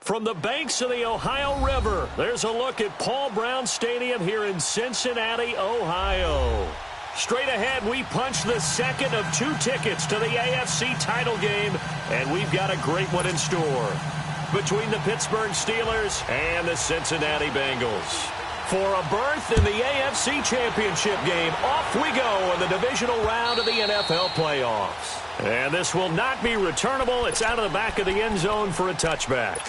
From the banks of the Ohio River, there's a look at Paul Brown Stadium here in Cincinnati, Ohio. Straight ahead, we punch the second of 2 tickets to the AFC title game, and we've got a great one in store between the Pittsburgh Steelers and the Cincinnati Bengals. For a berth in the AFC Championship game, off we go in the divisional round of the NFL playoffs. And this will not be returnable. It's out of the back of the end zone for a touchback.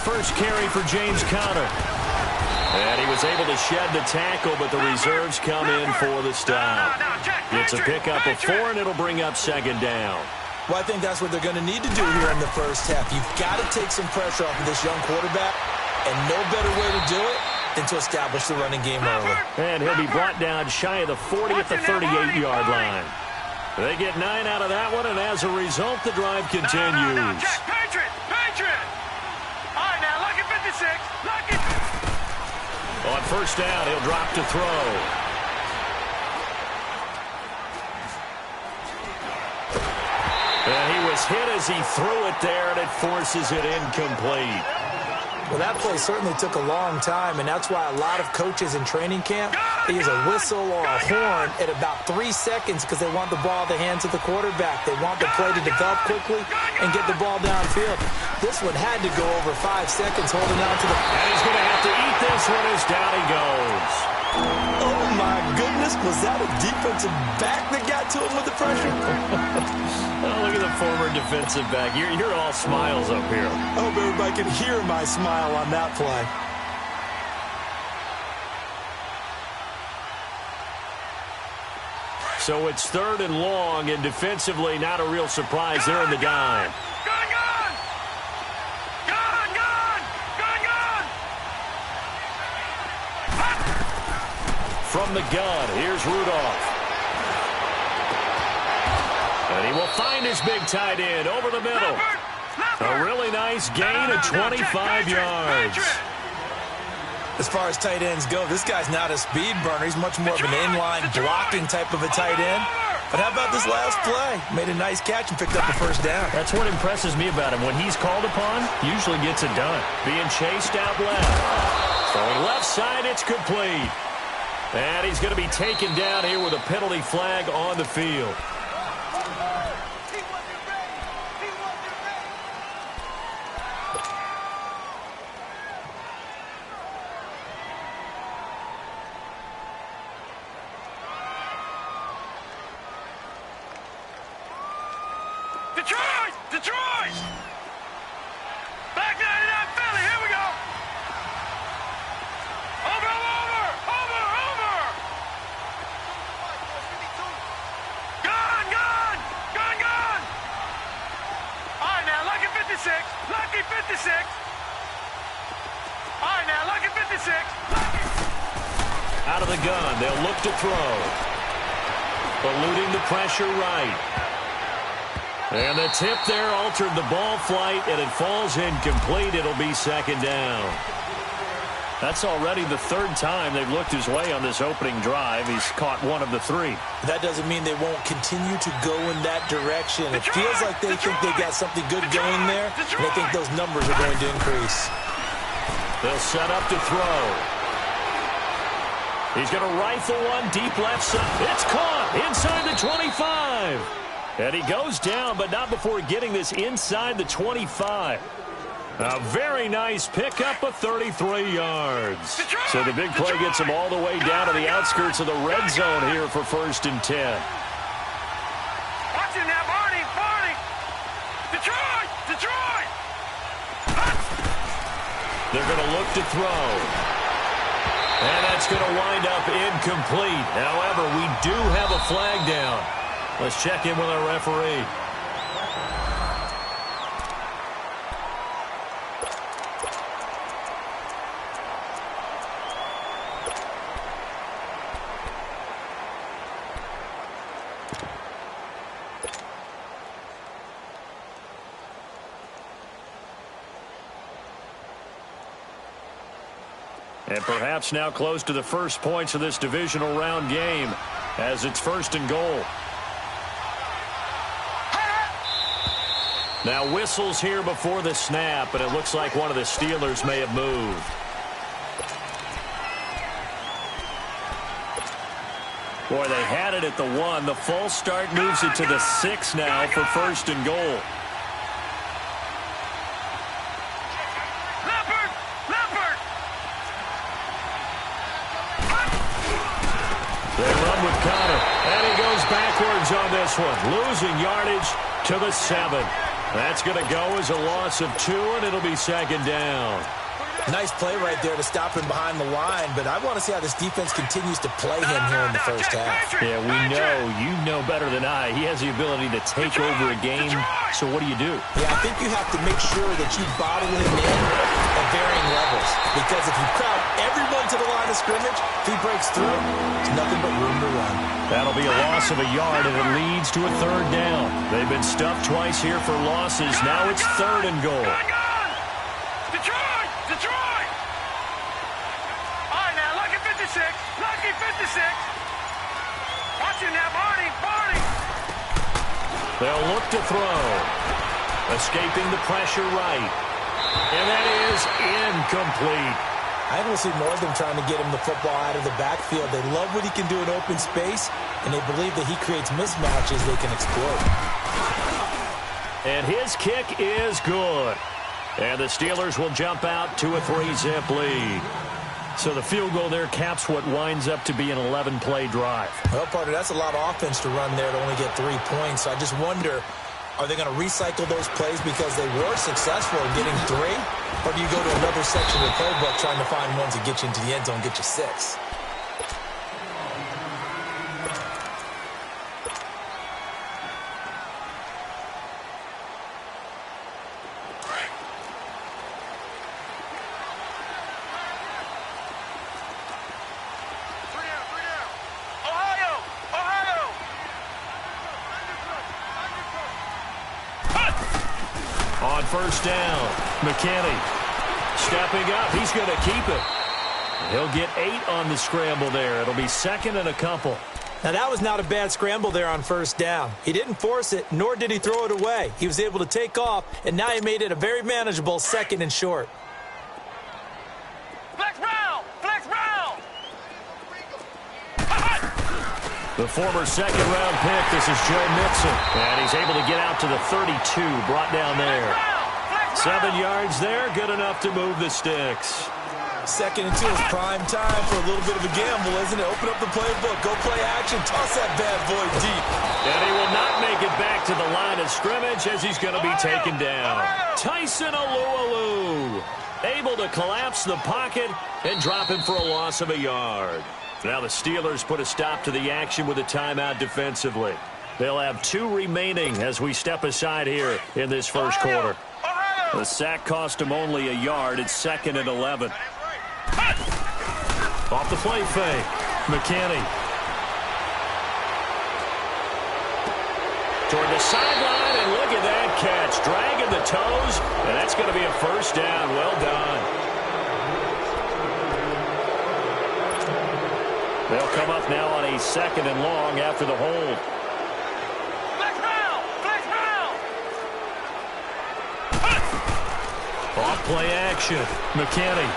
First carry for James Conner. And he was able to shed the tackle, but the reserves come in for the stop. It's a pickup of 4, and it'll bring up second down. Well, I think that's what they're going to need to do here in the first half. You've got to take some pressure off of this young quarterback, and no better way to do it than to establish the running game early. And he'll be brought down shy of the 40 at the 38-yard line. They get 9 out of that one, and as a result, the drive continues. On first down, he'll drop to throw. And he was hit as he threw it there, and it forces it incomplete. Well, that play certainly took a long time, and that's why a lot of coaches in training camp, they use a whistle or a horn at about 3 seconds because they want the ball in the hands of the quarterback. They want the play to develop quickly and get the ball downfield. This one had to go over 5 seconds holding on to the... And he's going to have to eat this one as down he goes. Oh, my goodness. Was that a defensive back that got to him with the pressure? Oh, look at the former defensive back. You're all smiles up here. I hope everybody can hear my smile on that play. So it's 3rd and long, and defensively not a real surprise there in the dime. From the gun, here's Rudolph. And he will find his big tight end over the middle. A really nice gain of 25 yards. As far as tight ends go, this guy's not a speed burner. He's much more of an inline blocking type of a tight end. But how about this last play? Made a nice catch and picked up the first down. That's what impresses me about him. When he's called upon, usually gets it done. Being chased out left. Throwing left side, it's complete. And he's going to be taken down here with a penalty flag on the field. Detroit! Back 99 Philly, here we go! Over! Gun! All right, now, lucky 56. All right, now, lucky 56. Out of the gun, they'll look to throw. Eluding the pressure right. And the tip there altered the ball flight, and it falls incomplete. It'll be second down. That's already the 3rd time they've looked his way on this opening drive. He's caught 1 of the 3. That doesn't mean they won't continue to go in that direction. It feels like they think they got something good going there, and they think those numbers are going to increase. They'll set up to throw. He's going to rifle one deep left side. It's caught inside the 25. And he goes down, but not before getting this inside the 25. A very nice pickup of 33 yards. So the big play gets him all the way down to the outskirts of the red zone here for 1st and 10. Watch it now, Barney! Detroit! They're going to look to throw. And that's going to wind up incomplete. However, we do have a flag down. Let's check in with our referee. And perhaps now close to the first points of this divisional round game as it's 1st and goal. Now whistles here before the snap, and it looks like one of the Steelers may have moved. Boy, they had it at the 1. The false start moves it to the 6 now for 1st and goal. They run with Connor, and he goes backwards on this one, losing yardage to the 7. That's going to go as a loss of 2, and it'll be 2nd down. Nice play right there to stop him behind the line, but I want to see how this defense continues to play him here in the first half. Yeah, we know. You know better than I. He has the ability to take over a game, so what do you do? Yeah, I think you have to make sure that you bottle him in at varying levels, because if you crowd everyone to the line of scrimmage, if he breaks through, there's nothing but room to run. That'll be a loss of a yard, and it leads to a 3rd down. They've been stuffed twice here for losses. Now it's 3rd and goal. Detroit! All right, now, lucky 56. Lucky 56. Watch him now, Barney. They'll look to throw. Escaping the pressure right. And that is incomplete. I don't see more of them trying to get him the football out of the backfield. They love what he can do in open space, and they believe that he creates mismatches they can exploit. And his kick is good. And the Steelers will jump out to a 3-zip lead. So the field goal there caps what winds up to be an 11-play drive. Well, partner, that's a lot of offense to run there to only get 3 points. So I just wonder, are they going to recycle those plays because they were successful in getting 3? Or do you go to another section of the playbook trying to find ones that get you into the end zone, get you 6? On 1st down, McKinney stepping up. He's going to keep it. He'll get 8 on the scramble there. It'll be 2nd and a couple. Now, that was not a bad scramble there on 1st down. He didn't force it, nor did he throw it away. He was able to take off, and now he made it a very manageable 2nd and short. Flex round! The former 2nd-round pick, this is Joe Mixon. And he's able to get out to the 32, brought down there. 7 yards there, good enough to move the sticks. 2nd and 2 is prime time for a little bit of a gamble, isn't it? Open up the playbook, go play action, toss that bad boy deep. And he will not make it back to the line of scrimmage as he's going to be taken down. Tyson Alualu able to collapse the pocket and drop him for a loss of a yard. Now the Steelers put a stop to the action with a timeout defensively. They'll have 2 remaining as we step aside here in this first quarter. The sack cost him only a yard. It's 2nd and 11. Off the play fake. McKinney. Toward the sideline, and look at that catch. Dragging the toes, and that's going to be a 1st down. Well done. They'll come up now on a 2nd and long after the hold. Flex round! Off play action. McKinney.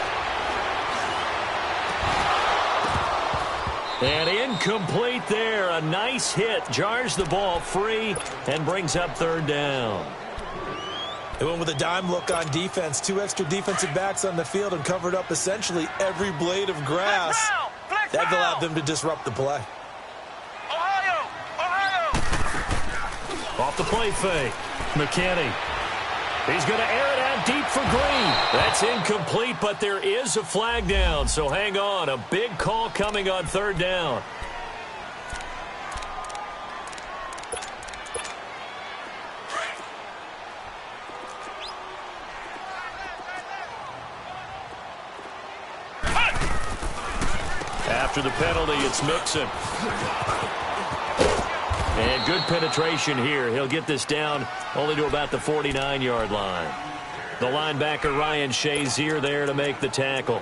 And incomplete there. A nice hit. Jars the ball free and brings up 3rd down. They went with a dime look on defense. 2 extra defensive backs on the field and covered up essentially every blade of grass. That allowed them to disrupt the play. Ohio! Off the play fake. McKinney. He's going to air it out deep for Green. That's incomplete, but there is a flag down, so hang on. A big call coming on 3rd down. After the penalty, it's Mixon. And good penetration here. He'll get this down only to about the 49-yard line. The linebacker, Ryan Shazier, there to make the tackle.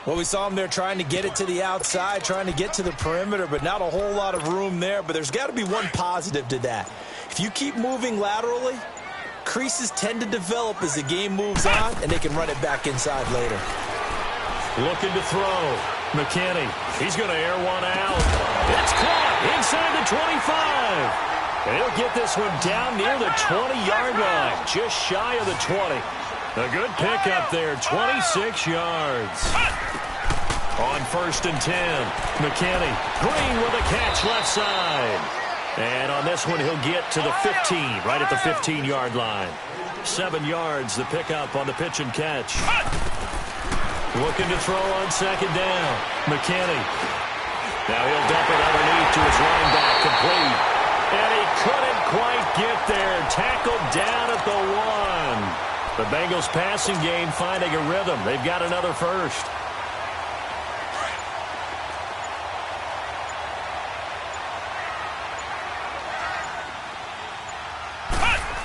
Well, we saw him there trying to get it to the outside, trying to get to the perimeter, but not a whole lot of room there. But there's got to be one positive to that. If you keep moving laterally, creases tend to develop as the game moves on, and they can run it back inside later. Looking to throw. McKinney. He's going to air one out. It's caught inside the 25. And he'll get this one down near the 20-yard line, just shy of the 20. A good pickup there, 26 yards. On 1st and 10, McKinney. Green with a catch left side. And on this one, he'll get to the 15, right at the 15-yard line. 7 yards, the pickup on the pitch and catch. Looking to throw on 2nd down. McKinney. Now he'll dump it underneath to his running back, complete. And he couldn't quite get there. Tackled down at the 1. The Bengals passing game finding a rhythm. They've got another first.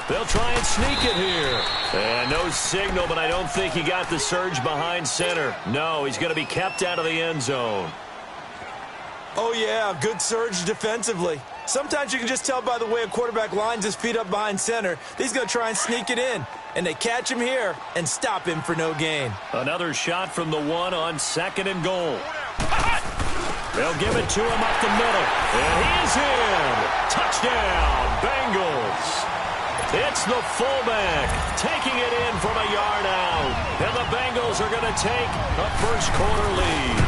They'll try and sneak it here. And no signal, but I don't think he got the surge behind center. No, he's going to be kept out of the end zone. Oh, yeah, good surge defensively. Sometimes you can just tell by the way a quarterback lines his feet up behind center. He's going to try and sneak it in. And they catch him here and stop him for no gain. Another shot from the 1 on 2nd and goal. They'll give it to him up the middle. And he is in. Touchdown, Bengals. It's the fullback taking it in from a yard out. And the Bengals are going to take a first-quarter lead.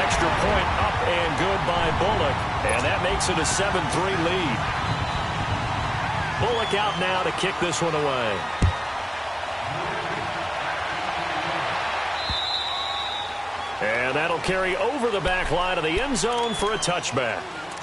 Extra point up and good by Bullock. And that makes it a 7-3 lead. Bullock out now to kick this one away. And that'll carry over the back line of the end zone for a touchback.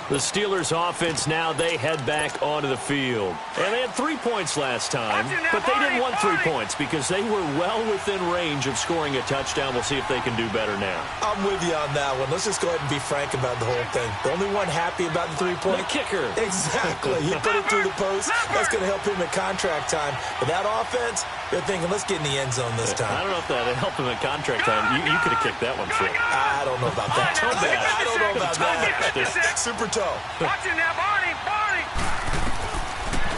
The Steelers offense now, they head back onto the field. And they had 3 points last time, but they didn't want 3 points because they were well within range of scoring a touchdown. We'll see if they can do better now. I'm with you on that one. Let's just go ahead and be frank about the whole thing. The only one happy about the 3-point? The kicker. Exactly. He put it through the post. That's going to help him at contract time. But that offense, they're thinking, let's get in the end zone this time. I don't know if that helped him at contract time. You could have kicked that one through. I don't know about that. I don't know about that. Super toe. Watch it now, Barney.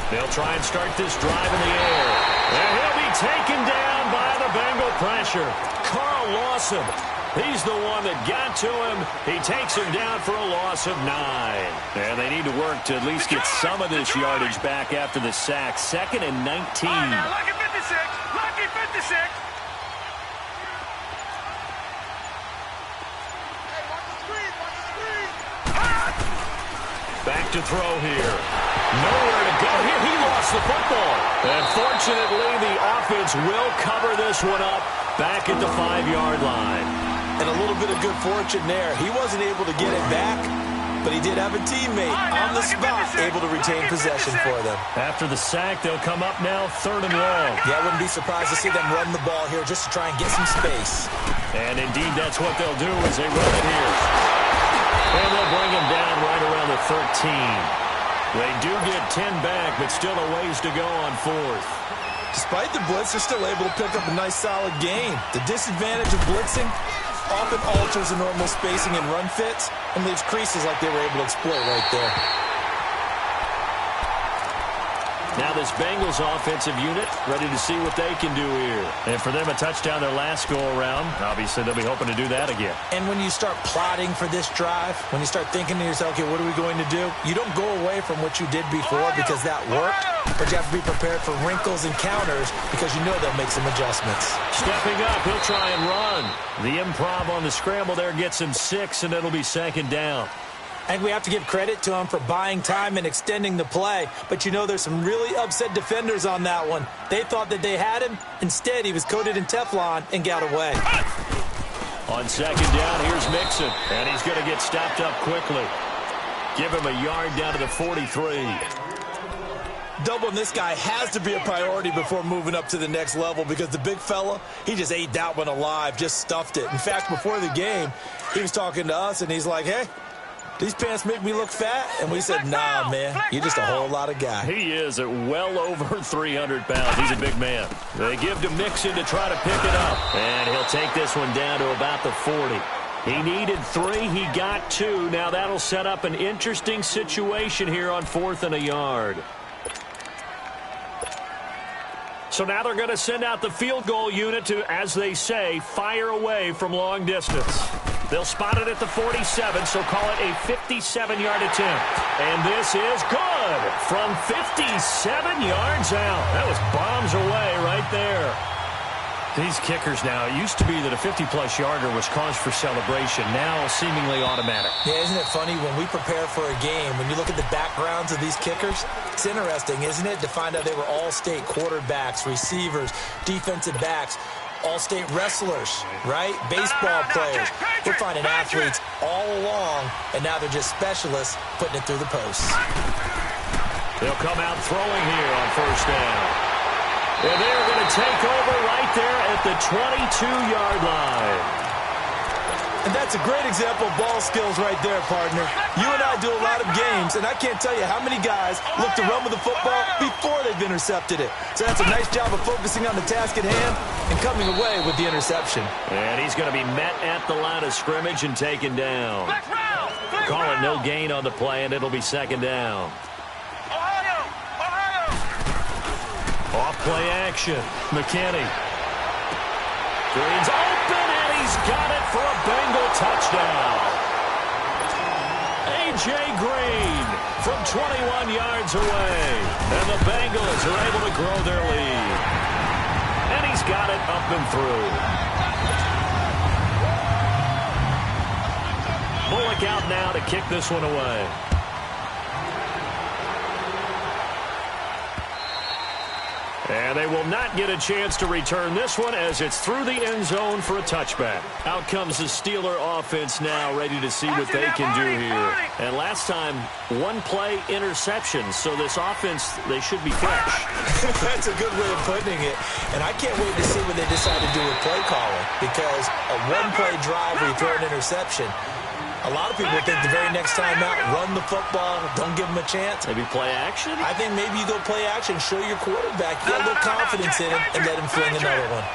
They'll try and start this drive in the air. And he'll be taken down by the Bengal pressure. Carl Lawson. He's the one that got to him. He takes him down for a loss of 9. And they need to work to at least get some of this yardage back after the sack. 2nd and 19. Now, lucky 56. Lucky 56. Back to throw here. Nowhere to go here. He lost the football. And fortunately, the offense will cover this one up back at the 5-yard line. And a little bit of good fortune there. He wasn't able to get it back, but he did have a teammate on the spot able to retain possession for them. After the sack, they'll come up now 3rd and long. Yeah, I wouldn't be surprised to see them run the ball here just to try and get some space. And indeed, that's what they'll do as they run it here. And they'll bring him down right around the 13. They do get 10 back, but still a ways to go on 4th. Despite the blitz, they're still able to pick up a nice, solid gain. The disadvantage of blitzing often alters the normal spacing and run fits and leaves creases like they were able to exploit right there. Now this Bengals offensive unit ready to see what they can do here. And for them, a touchdown their last go-around. Obviously, they'll be hoping to do that again. And when you start plotting for this drive, when you start thinking to yourself, okay, what are we going to do? You don't go away from what you did before because that worked, but you have to be prepared for wrinkles and counters because you know they'll make some adjustments. Stepping up, he'll try and run. The improv on the scramble there gets him 6, and it'll be 2nd down. I think we have to give credit to him for buying time and extending the play. But you know there's some really upset defenders on that one. They thought that they had him. Instead, he was coated in Teflon and got away. On 2nd down, here's Mixon. And he's going to get stopped up quickly. Give him a yard down to the 43. Doubling this guy has to be a priority before moving up to the next level because the big fella, he just ate that one alive, just stuffed it. In fact, before the game, he was talking to us, and he's like, hey, these pants make me look fat? And we said, nah, man, you're just a whole lot of guy. He is at well over 300 pounds. He's a big man. They give to Mixon to try to pick it up. And he'll take this one down to about the 40. He needed 3. He got 2. Now that'll set up an interesting situation here on 4th and a yard. So now they're going to send out the field goal unit to, as they say, fire away from long distance. They'll spot it at the 47, so call it a 57-yard attempt. And this is good from 57 yards out. That was bombs away right there. These kickers now, it used to be that a 50-plus yarder was cause for celebration. Now seemingly automatic. Yeah, isn't it funny when we prepare for a game, when you look at the backgrounds of these kickers, it's interesting, isn't it, to find out they were all-state quarterbacks, receivers, defensive backs, all-state wrestlers, right? Baseball players. We're finding athletes all along, and now they're just specialists putting it through the posts. They'll come out throwing here on first down. And they're going to take over right there at the 22-yard line. And that's a great example of ball skills right there, partner. You and I do a lot of games, and I can't tell you how many guys look to run with the football before they've intercepted it. So that's a nice job of focusing on the task at hand and coming away with the interception. And he's going to be met at the line of scrimmage and taken down. Call it no gain on the play, and it'll be second down. Off-play action. McKinney. Green's open, and he's got it for a Bengal touchdown. A.J. Green from 21 yards away. And the Bengals are able to grow their lead. And he's got it up and through. Bullock out now to kick this one away. And they will not get a chance to return this one as it's through the end zone for a touchback. Out comes the Steeler offense now, ready to see what they can do here. And last time, one play interception. So this offense, they should be fresh. That's a good way of putting it. And I can't wait to see what they decide to do with play calling. Because a one-play drive where you throw an interception, a lot of people think the very next time out, run the football, don't give them a chance. Maybe play action? I think maybe you go play action, show your quarterback, you got a little confidence in him, and let him fling another one.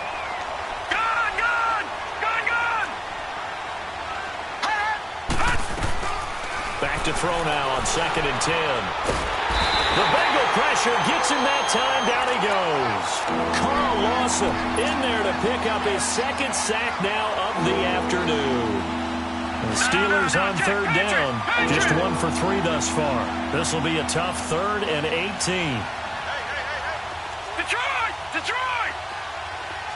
Back to throw now on 2nd and 10. The Bengal pressure gets him that time. Down he goes. Carl Lawson in there to pick up his second sack now of the afternoon. The Steelers on 3rd down. Just 1 for 3 thus far. This will be a tough 3rd and 18. Detroit! Detroit!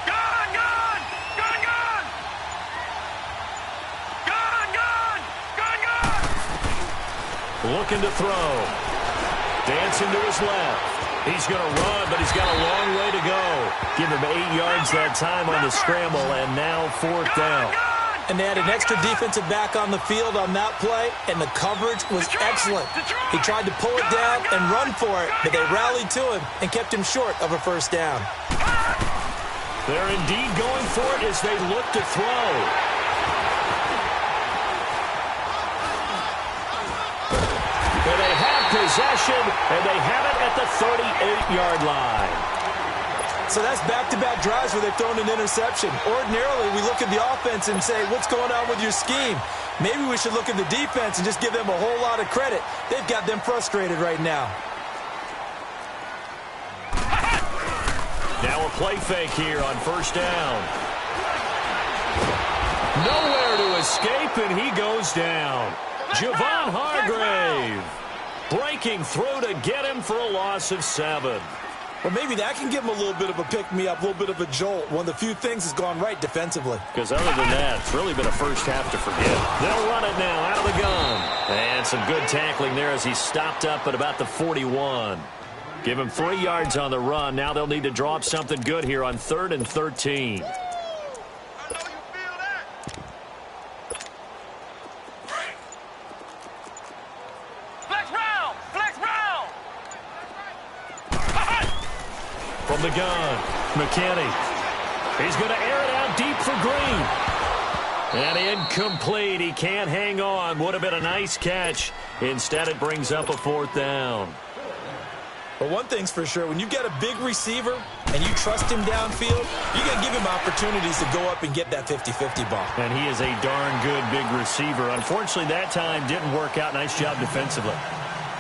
Gun! Gun! Gun! Gun! Gun! Gun! Gun! Gun! Looking to throw. Dancing to his left. He's going to run, but he's got a long way to go. Give him 8 yards that time on the scramble, and now 4th down. And they had an extra defensive back on the field on that play, and the coverage was excellent. He tried to pull it down and run for it, but they rallied to him and kept him short of a first down. They're indeed going for it as they look to throw. And they have possession, and they have it at the 38-yard line. So that's back-to-back drives where they've thrown an interception. Ordinarily, we look at the offense and say, what's going on with your scheme? Maybe we should look at the defense and just give them a whole lot of credit. They've got them frustrated right now. Now a play fake here on first down. Nowhere to escape, and he goes down. Javon Hargrave breaking through to get him for a loss of 7. Well, maybe that can give him a little bit of a pick-me-up, a little bit of a jolt. One of the few things has gone right defensively. Because other than that, it's really been a first half to forget. They'll run it now out of the gun. And some good tackling there as he stopped up at about the 41. Give him 3 yards on the run. Now they'll need to draw up something good here on 3rd and 13. From the gun, McKinney. He's going to air it out deep for Green. And incomplete. He can't hang on. Would have been a nice catch. Instead, it brings up a 4th down. But one thing's for sure, when you get a big receiver and you trust him downfield, you got to give him opportunities to go up and get that 50-50 ball. And he is a darn good big receiver. Unfortunately, that time didn't work out. Nice job defensively.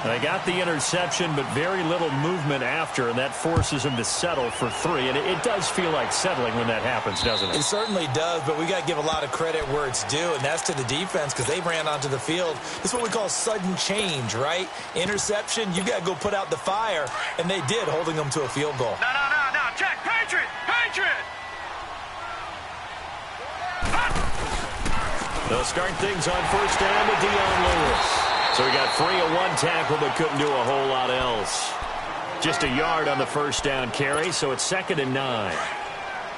They got the interception, but very little movement after, and that forces him to settle for 3. And it does feel like settling when that happens, doesn't it? It certainly does, but we got to give a lot of credit where it's due, and that's to the defense because they ran onto the field. This is what we call sudden change, right? Interception, you got to go put out the fire, and they did, holding them to a field goal. No. Check. Patriot. They'll start things on 1st down with Dion Lewis. So he got free of 1 tackle but couldn't do a whole lot else. Just a yard on the 1st down carry, so it's 2nd and 9.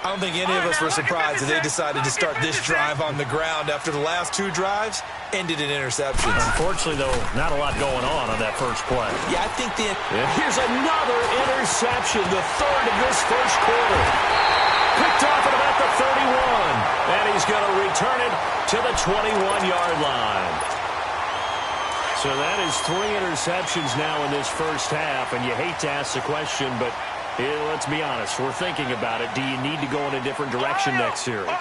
I don't think any of us were surprised that they decided to start this drive on the ground after the last 2 drives ended in interceptions. Unfortunately, though, not a lot going on that first play. Yeah, I think Here's another interception, the 3rd of this first quarter. Picked off at about the 31, and he's going to return it to the 21-yard line. So that is 3 interceptions now in this first half, and you hate to ask the question, but let's be honest, we're thinking about it. Do you need to go in a different direction next series?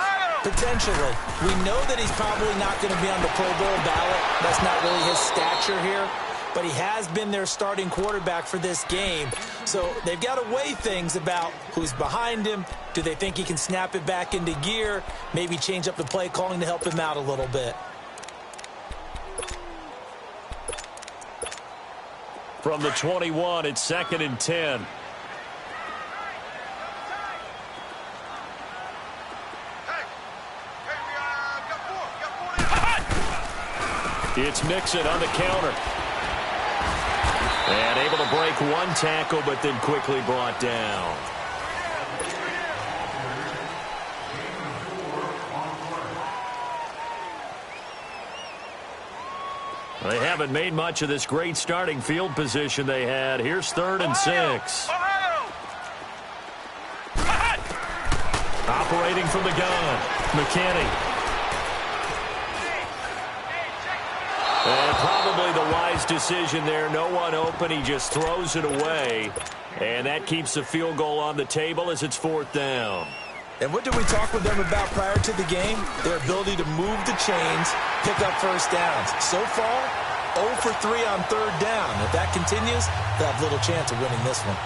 Potentially. We know that he's probably not going to be on the Pro Bowl ballot. That's not really his stature here. But he has been their starting quarterback for this game. So they've got to weigh things about who's behind him. Do they think he can snap it back into gear? Maybe change up the play calling to help him out a little bit. From the 21, it's 2nd and 10. It's Mixon on the counter. And able to break 1 tackle, but then quickly brought down. They haven't made much of this great starting field position they had. Here's 3rd and 6. Operating from the gun, McKinney. And probably the wise decision there. No one open. He just throws it away. And that keeps the field goal on the table as it's 4th down. And what did we talk with them about prior to the game? Their ability to move the chains, pick up 1st downs. So far, 0 for 3 on 3rd down. If that continues, they'll have little chance of winning this one.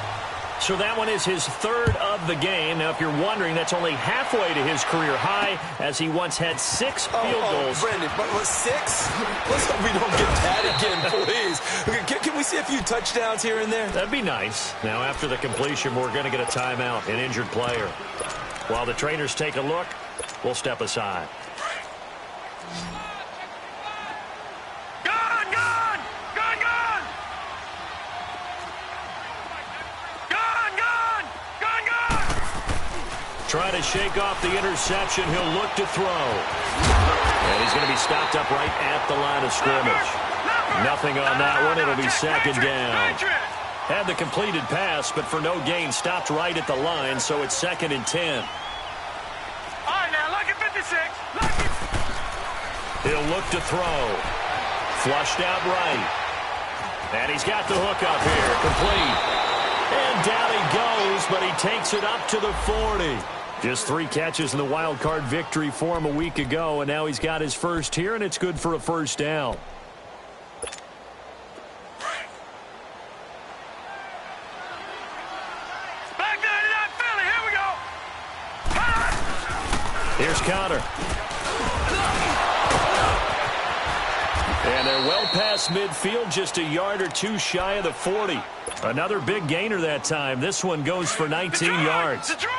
So that one is his 3rd of the game. Now, if you're wondering, that's only halfway to his career high, as he once had 6 field goals. Brendan, but was 6? Let's hope we don't get that again, please. Can we see a few touchdowns here and there? That'd be nice. Now, after the completion, we're going to get a timeout, an injured player. While the trainers take a look, we'll step aside. Trying to shake off the interception. He'll look to throw. And he's going to be stopped up right at the line of scrimmage. Nothing on that one. It'll be 2nd down. Had the completed pass, but for no gain, stopped right at the line, so it's 2nd and 10. All right, now, look at 56. He'll look to throw. Flushed out right. And he's got the hook up here. Complete. And down he goes, but he takes it up to the 40. Just 3 catches in the wild card victory for him a week ago, and now he's got his first here, and it's good for a 1st down. Back there to that Philly. Here we go. Here's Conner. And they're well past midfield, just a yard or 2 shy of the 40. Another big gainer that time. This one goes for 19 yards. Detroit!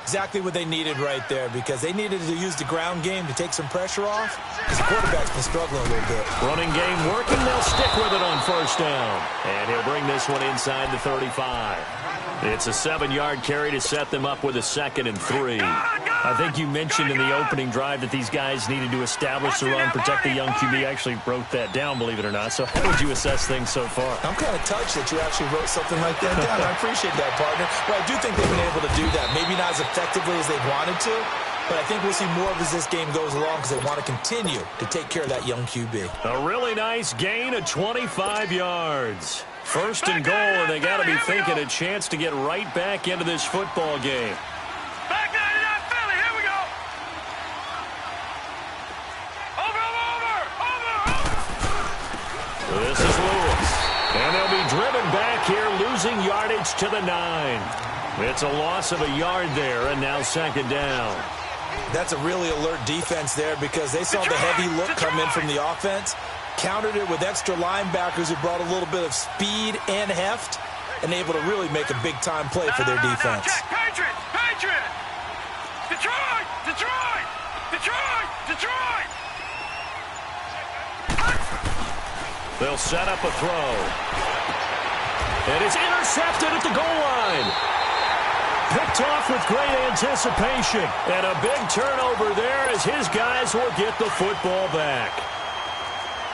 Exactly what they needed right there, because they needed to use the ground game to take some pressure off, because the quarterback's been struggling a little bit. Running game working. They'll stick with it on 1st down. And he'll bring this one inside the 35. It's a 7-yard carry to set them up with a 2nd and 3. I think you mentioned in the opening drive that these guys needed to establish the run, protect the young QB. I actually wrote that down, believe it or not. So how would you assess things so far? I'm kind of touched that you actually wrote something like that down. I appreciate that, partner. But I do think they've been able to do that. Maybe not as effectively as they wanted to, But I think we'll see more of as this game goes along because they want to continue to take care of that young QB. A really nice gain of 25 yards. First and goal, and they got to be thinking a chance to get right back into this football game. Back 99 Philly, here we go. Over. This is Lewis. And they'll be driven back here, losing yardage to the 9. It's a loss of a yard there, and now second down. That's a really alert defense there because they saw the heavy look come in from the offense, countered it with extra linebackers who brought a little bit of speed and heft, and able to really make a big-time play for their defense. Patriots! Patriots! Detroit! Detroit! Detroit! Detroit! They'll set up a throw. And it's intercepted at the goal line. Picked off with great anticipation. And a big turnover there as his guys will get the football back.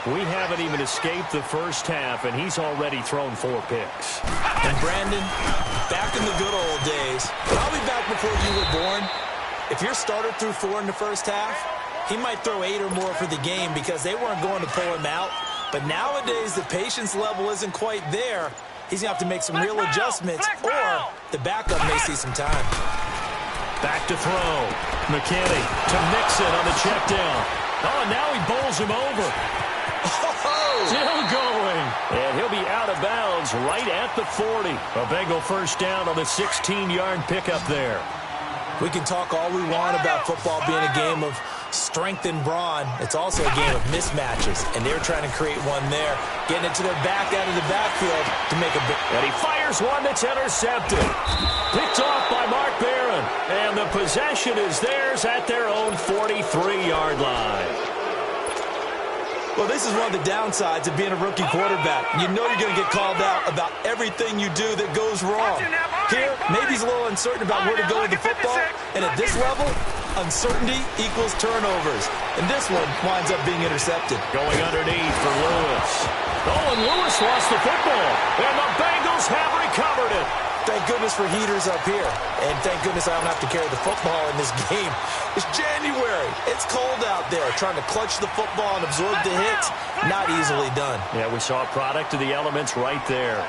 We haven't even escaped the first half, and he's already thrown 4 picks. And Brandon, back in the good old days, probably back before you were born, if your starter threw 4 in the first half, he might throw 8 or more for the game because they weren't going to pull him out. But nowadays, the patience level isn't quite there. He's going to have to make some real adjustments, or the backup may see some time. Back to throw. McKinney to Mixon on the check down. Oh, now he bowls him over. Still going. And he'll be out of bounds right at the 40. A Bengal first down on the 16-yard pickup there. We can talk all we want about football being a game of strength and brawn. It's also a game of mismatches, and they're trying to create one there, getting it to their back out of the backfield to make a big... And he fires one that's intercepted. Picked off by Mark Barron, and the possession is theirs at their own 43-yard line. Well, this is one of the downsides of being a rookie quarterback. You know you're going to get called out about everything you do that goes wrong. Here, maybe he's a little uncertain about where to go with the football, and at this level, uncertainty equals turnovers. And this one winds up being intercepted. Going underneath for Lewis. Oh, and Lewis lost the football, and the Bengals have recovered it. Thank goodness for heaters up here. And thank goodness I don't have to carry the football in this game. It's January. It's cold out there. Trying to clutch the football and absorb the hits, not easily done. Yeah, we saw a product of the elements right there.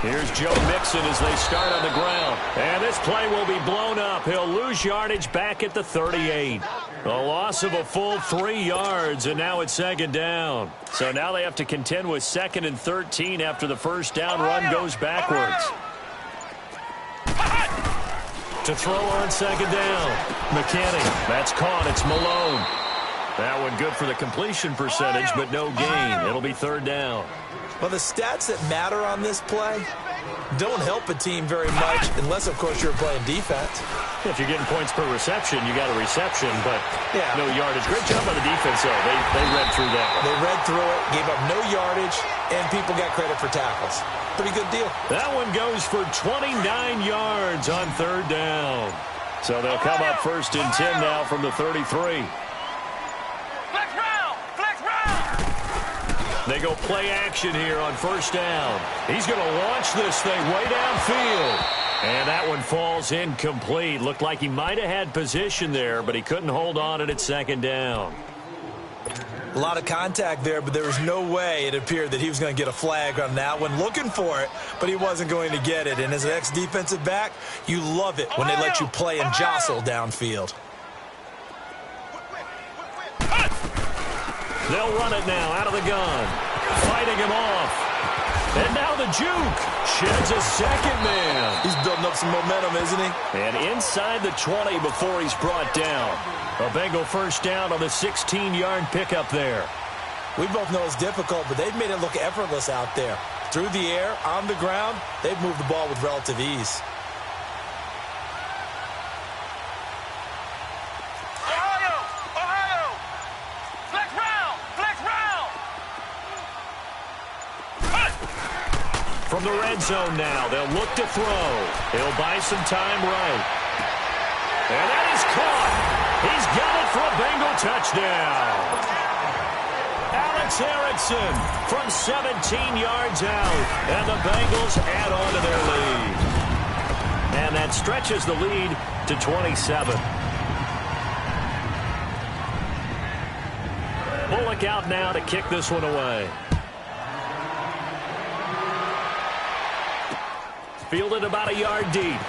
Here's Joe Mixon as they start on the ground. And this play will be blown up. He'll lose yardage back at the 38. A loss of a full 3 yards, and now it's second down. So now they have to contend with 2nd and 13 after the first down run goes backwards. To throw on second down. McKinney. That's caught. It's Malone. That one good for the completion percentage, but no gain. It'll be third down. Well, the stats that matter on this play don't help a team very much unless, of course, you're playing defense. If you're getting points per reception, you got a reception, but no yardage. Great job on the defense, though. They read through that. They read through it, gave up no yardage, and people got credit for tackles. Pretty good deal. That one goes for 29 yards on third down. So they'll come up 1st and 10 now from the 33. They go play action here on first down. He's going to launch this thing way downfield. And that one falls incomplete. Looked like he might have had position there, but he couldn't hold on at second down. A lot of contact there, but there was no way it appeared that he was going to get a flag on that one. Looking for it, but he wasn't going to get it. And as an ex-defensive back, you love it when they let you play and jostle downfield. They'll run it now out of the gun. Fighting him off. And now the juke. Sheds a second man. He's building up some momentum, isn't he? And inside the 20 before he's brought down. A Bengal first down on the 16-yard pickup there. We both know it's difficult, but they've made it look effortless out there. Through the air, on the ground, they've moved the ball with relative ease. From the red zone now, they'll look to throw. He'll buy some time right. And that is caught. He's got it for a Bengal touchdown. Alex Erickson from 17 yards out. And the Bengals add on to their lead. And that stretches the lead to 27. Bullock out now to kick this one away. Fielded about a yard deep.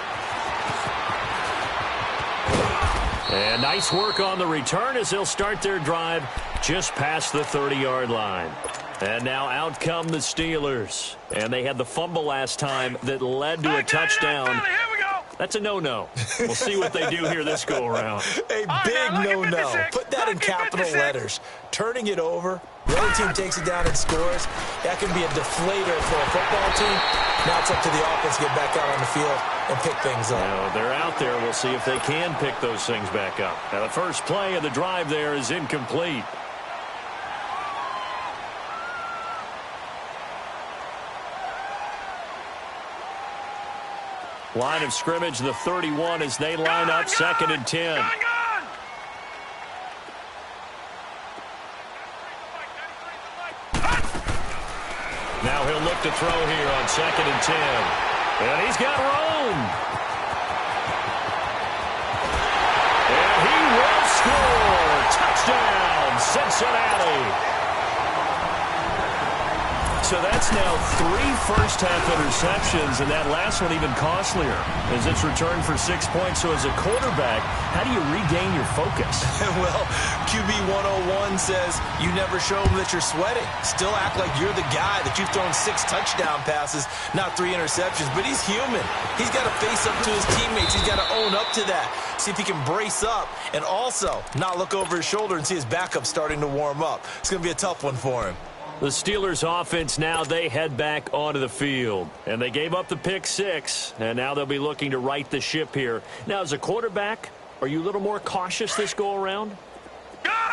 And nice work on the return as they'll start their drive just past the 30-yard line. And now out come the Steelers. And they had the fumble last time that led to a touchdown. That's a no-no. We'll see what they do here this go-around. A big no-no. Put that in capital letters. Turning it over, the other team takes it down and scores. That can be a deflator for a football team. Now it's up to the offense to get back out on the field and pick things up. Now, they're out there. We'll see if they can pick those things back up. Now, the first play of the drive there is incomplete. Line of scrimmage, the 31 as they line up, 2nd and 10. Now he'll look to throw here on 2nd and 10. And he's got room. And he will score. Touchdown, Cincinnati. So that's now 3 first-half interceptions, and that last one even costlier as it's returned for 6 points. So as a quarterback, how do you regain your focus? Well, QB 101 says you never show them that you're sweating. Still act like you're the guy, that you've thrown 6 touchdown passes, not 3 interceptions. But he's human. He's got to face up to his teammates. He's got to own up to that. See if he can brace up and also not look over his shoulder and see his backup starting to warm up. It's going to be a tough one for him. The Steelers offense now, they head back onto the field. And they gave up the pick 6, and now they'll be looking to right the ship here. Now, as a quarterback, are you a little more cautious this go-around?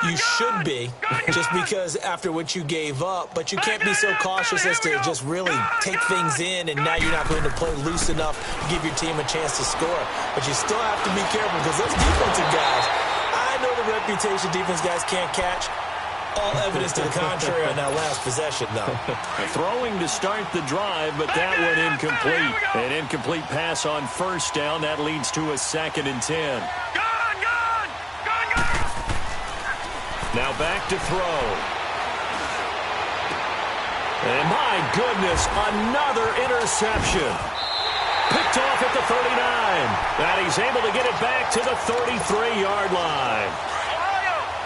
You should be, just because after what you gave up, but you can't be so cautious as to just really take things in, and now you're not going to play loose enough to give your team a chance to score. But you still have to be careful because those defensive guys, I know the reputation defense guys can't catch. All evidence to the contrary on that last possession, though. Throwing to start the drive, but that one incomplete. An incomplete pass on first down. That leads to a 2nd and 10. Now back to throw. And my goodness, another interception. Picked off at the 39. And he's able to get it back to the 33-yard line.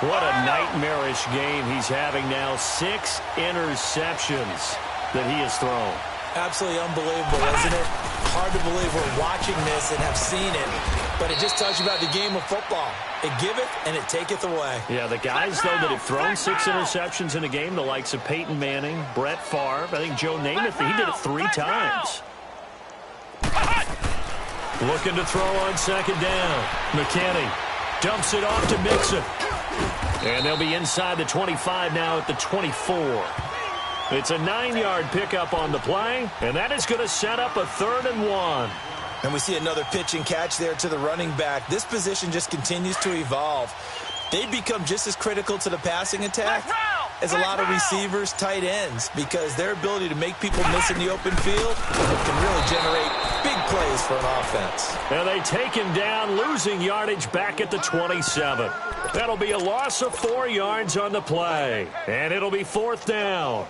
What a nightmarish game he's having now. 6 interceptions that he has thrown. Absolutely unbelievable, isn't it? Hard to believe we're watching this and have seen it, but it just tells you about the game of football. It giveth and it taketh away. Yeah, the guys, though, that have thrown 6 interceptions in a game, the likes of Peyton Manning, Brett Favre, I think Joe Namath, he did it 3 times. Looking to throw on 2nd down. McKinney dumps it off to Mixon. And they'll be inside the 25 now at the 24. It's a 9-yard pickup on the play, and that is going to set up a 3rd and 1. And we see another pitch and catch there to the running back. This position just continues to evolve. They become just as critical to the passing attack as a lot of receivers, tight ends, because their ability to make people miss in the open field can really generate big plays for an offense. And they take him down, losing yardage back at the 27. That'll be a loss of 4 yards on the play, and it'll be 4th down.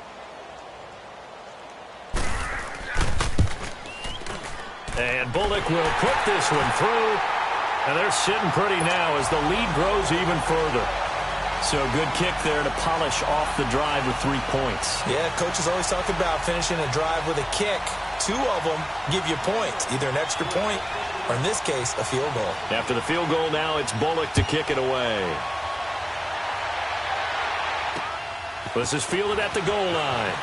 And Bullock will put this one through, and they're sitting pretty now as the lead grows even further. So good kick there to polish off the drive with 3 points. Yeah, coaches always talk about finishing a drive with a kick. 2 of them give you points, either an extra point or, in this case, a field goal. After the field goal now, it's Bullock to kick it away. This is fielded at the goal line.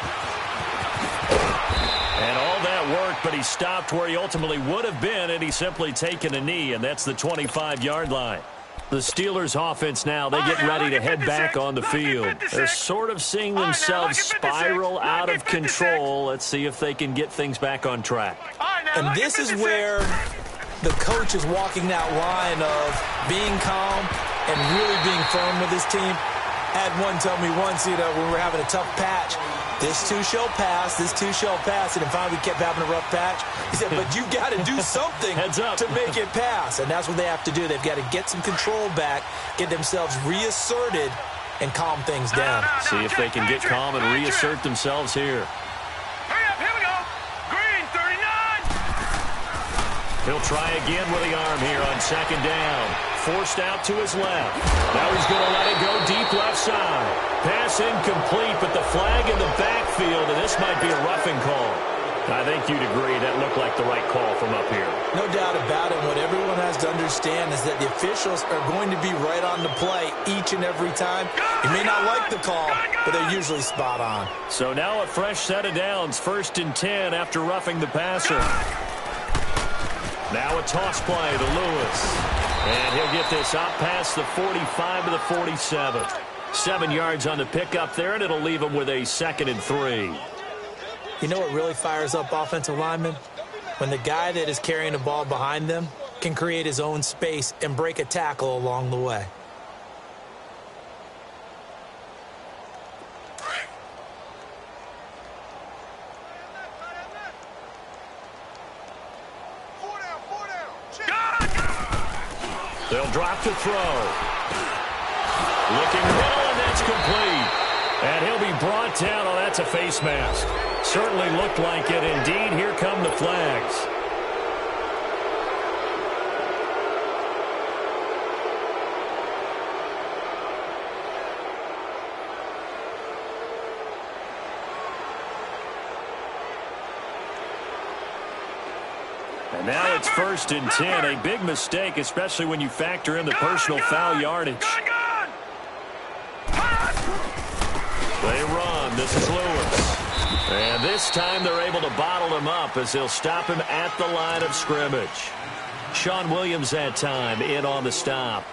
And all that work, but he stopped where he ultimately would have been had he simply taken a knee, and that's the 25-yard line. The Steelers offense now, they get ready to head back on the field. They're sort of seeing themselves spiral out of control. Let's see if they can get things back on track. And this is where the coach is walking that line of being calm and really being firm with his team. I had one tell me once, when we were having a tough patch, This too shall pass. This too shall pass. And finally, we kept having a rough patch. He said, but you've got to do something to make it pass. And that's what they have to do. They've got to get some control back, get themselves reasserted, and calm things down. See if they can get calm and reassert themselves here. Hurry up, here we go. Green, 39. He'll try again with the arm here on second down. Forced out to his left. Now he's going to let it go deep left side. Pass incomplete, but the flag in the backfield, and this might be a roughing call. I think you'd agree that looked like the right call from up here. No doubt about it. What everyone has to understand is that the officials are going to be right on the play each and every time. You may not like the call, but they're usually spot on. So now a fresh set of downs, 1st and 10 after roughing the passer. Now a toss play to Lewis. And he'll get this out past the 45 to the 47. 7 yards on the pickup there, and it'll leave him with a 2nd and 3. You know what really fires up offensive linemen? When the guy that is carrying the ball behind them can create his own space and break a tackle along the way. They'll drop the throw. Looking middle, and that's complete. And he'll be brought down. Oh, that's a face mask. Certainly looked like it. Indeed, here come the flags. And now it's 1st and 10. A big mistake, especially when you factor in the personal foul yardage. They run. This is Lewis. And this time they're able to bottle him up as they'll stop him at the line of scrimmage. Sean Williams that time in on the stop.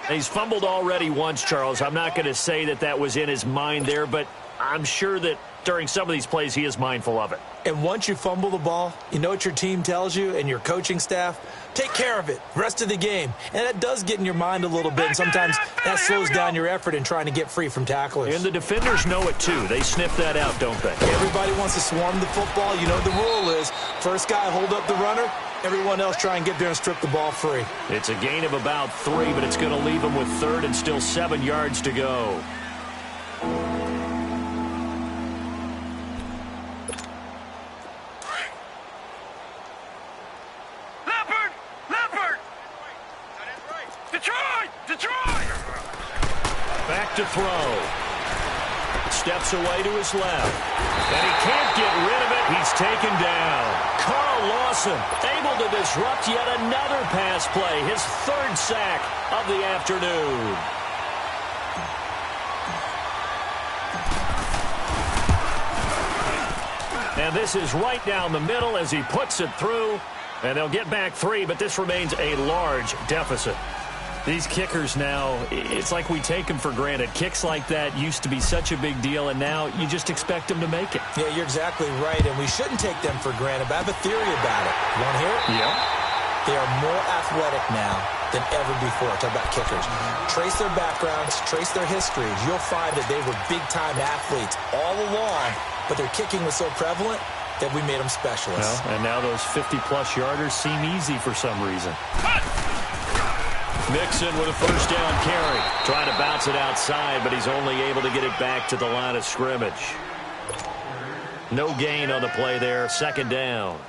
He's fumbled already once, Charles. I'm not going to say that that was in his mind there, but I'm sure that during some of these plays he is mindful of it. And once you fumble the ball, you know what your team tells you and your coaching staff? Take care of it. Rest of the game. And that does get in your mind a little bit, and sometimes that slows down your effort in trying to get free from tacklers. And the defenders know it, too. They sniff that out, don't they? Everybody wants to swarm the football. You know the rule is first guy hold up the runner, everyone else try and get there and strip the ball free. It's a gain of about 3, but it's going to leave them with 3rd and still 7 yards to go. Back to throw. Steps away to his left. And he can't get rid of it. He's taken down. Carl Lawson able to disrupt yet another pass play. His 3rd sack of the afternoon. And this is right down the middle as he puts it through. And they'll get back 3, but this remains a large deficit. These kickers now, it's like we take them for granted. Kicks like that used to be such a big deal, and now you just expect them to make it. Yeah, you're exactly right, and we shouldn't take them for granted, but I have a theory about it. You want to hear it? Yeah. They are more athletic now than ever before. Talk about kickers. Trace their backgrounds, trace their histories. You'll find that they were big-time athletes all along, but their kicking was so prevalent that we made them specialists. Well, and now those 50-plus yarders seem easy for some reason. Mixon with a 1st down carry. Trying to bounce it outside, but he's only able to get it back to the line of scrimmage. No gain on the play there. 2nd down.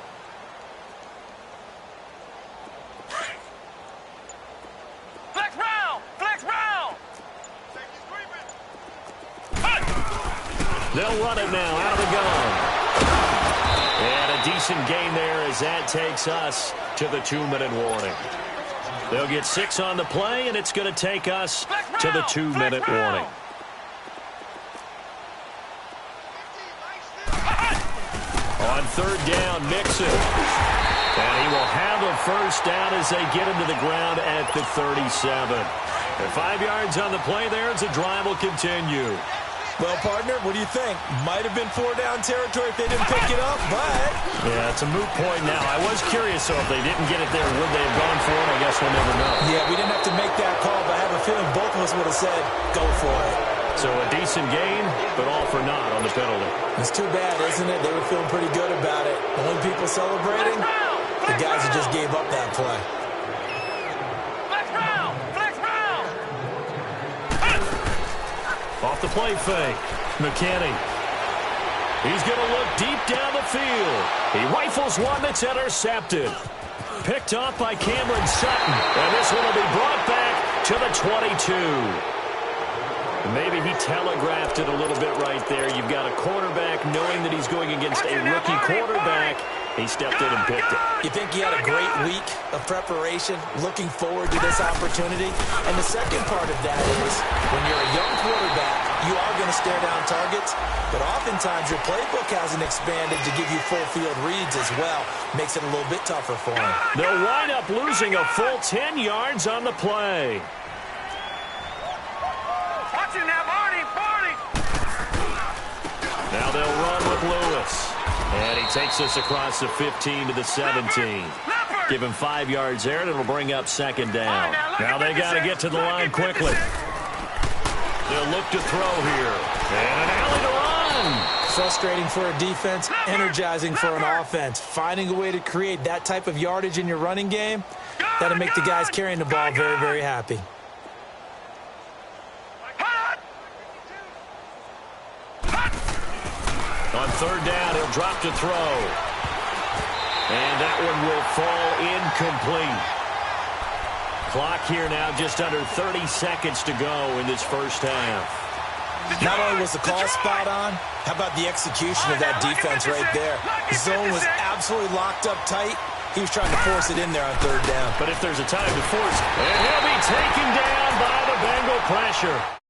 Flex round! Flex round! They'll run it now out of the gun. And a decent gain there as that takes us to the 2-minute warning. They'll get 6 on the play, and it's going to take us to the 2-minute warning. On 3rd down, Mixon. And he will have a 1st down as they get him to the ground at the 37. And 5 yards on the play there as the drive will continue. Well, partner, what do you think? Might have been 4-down territory if they didn't pick it up, but... Yeah, it's a moot point now. I was curious, so if they didn't get it there, would they have gone for it? I guess we'll never know. Yeah, we didn't have to make that call, but I have a feeling both of us would have said, go for it. So a decent gain, but all for naught on the penalty. It's too bad, isn't it? They were feeling pretty good about it. The only people celebrating, the guys who just gave up that play. Off the play fake. McKinney. He's going to look deep down the field. He rifles one that's intercepted. Picked off by Cameron Sutton. And this one will be brought back to the 22. Maybe he telegraphed it a little bit right there. You've got a quarterback knowing that he's going against a rookie quarterback. He stepped in and picked it. You think he had a great week of preparation, looking forward to this opportunity? And the second part of that is, when you're a young quarterback, you are going to stare down targets, but oftentimes your playbook hasn't expanded to give you full field reads as well. Makes it a little bit tougher for him. They'll wind up losing a full 10 yards on the play. Watching now, Barney. Now they'll run with Lewis. And he takes us across the 15 to the 17. Give him 5 yards there, and it'll bring up second down. Now they got to get to the line quickly. They'll look to throw here. And an alley to run. Frustrating for a defense, energizing for an offense. Finding a way to create that type of yardage in your running game, that'll make the guys carrying the ball very, very happy. On third down, he'll drop to throw. And that one will fall incomplete. Clock here now just under 30 seconds to go in this first half. Not only was the call spot on, how about the execution of that defense right there? The zone was absolutely locked up tight. He was trying to force it in there on third down. But if there's a time to force, and he'll be taken down by the Bengal pressure.